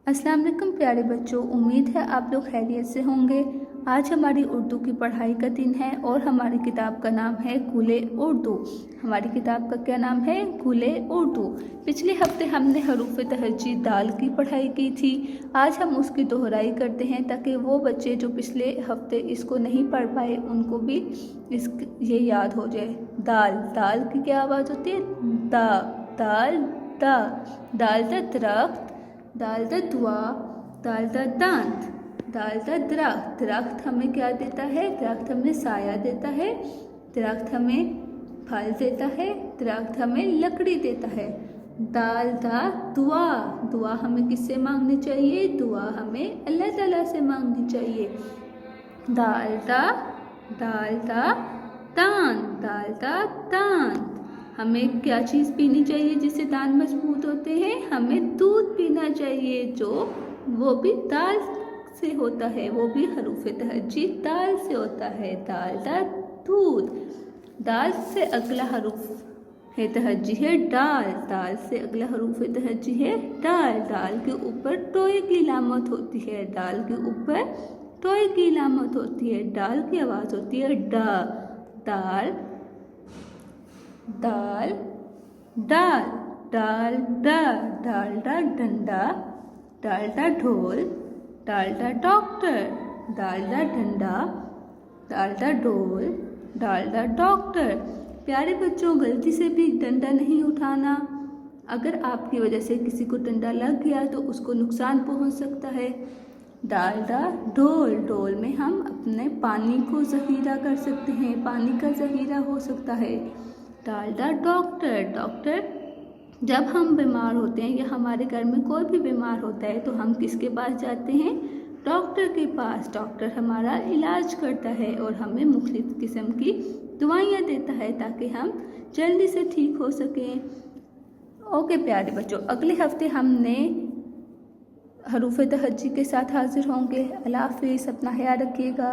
अस्सलाम वालेकुम प्यारे बच्चों, उम्मीद है आप लोग खैरियत से होंगे। आज हमारी उर्दू की पढ़ाई का दिन है और हमारी किताब का नाम है गुले उर्दू। हमारी किताब का क्या नाम है? गुले उर्दू। पिछले हफ्ते हमने हरूफ तहज्जी दाल की पढ़ाई की थी। आज हम उसकी दोहराई करते हैं ताकि वो बच्चे जो पिछले हफ्ते इसको नहीं पढ़ पाए उनको भी ये याद हो जाए। दाल, दाल की क्या आवाज़ होती है? दा, दाल, दा, दाल दा दरख्त, दाल दा दुआ, दाल दा दांत, दाल दा दरख्त। दरख्त हमें क्या देता है? दरख्त हमें साया देता है, दरख्त हमें फल देता है, दरख्त हमें लकड़ी देता है। दाल दा दुआ, दुआ हमें किससे मांगनी चाहिए? दुआ हमें अल्लाह ताला से मांगनी चाहिए। दाल दा दांत, दाल दा दांत। हमें क्या चीज़ पीनी चाहिए जिससे दांत मजबूत होते हैं? हमें दूध पीना चाहिए, जो वो भी दाल से होता है, वो भी हरूफ तहज्जी दाल से होता है। दाल दा दूध। दाल से अगला हरूफ तहज्जी है डाल, दाल से अगला हरूफ तहज्जी है डाल। दाल के ऊपर टोए की लामत होती है, दाल के ऊपर टोए की लामत होती है। डाल की आवाज़ होती है डा। दाल, दाल, डाल, डाल डा, डाल डा डंडा, डाल डा ढोल, डाल डा डॉक्टर, डाल डा डंडा, डाल डा ढोल, डाल डा डॉक्टर। प्यारे बच्चों, गलती से भी डंडा नहीं उठाना। अगर आपकी वजह से किसी को डंडा लग गया तो उसको नुकसान पहुंच सकता है। डाल डा ढोल, ढोल में हम अपने पानी को ज़ख़ीरा कर सकते हैं, पानी का ज़ख़ीरा हो सकता है। डाल डा डॉक्टर, डॉक्टर जब हम बीमार होते हैं या हमारे घर में कोई भी बीमार होता है तो हम किसके पास जाते हैं? डॉक्टर के पास। डॉक्टर हमारा इलाज करता है और हमें मुख्तलिफ किस्म की दवाइयाँ देता है ताकि हम जल्दी से ठीक हो सकें। ओके प्यारे बच्चों, अगले हफ्ते हमने हरूफ तहज्जी के साथ हाजिर होंगे। अल्लाह हाफ़िज़, अपना ख्याल रखिएगा।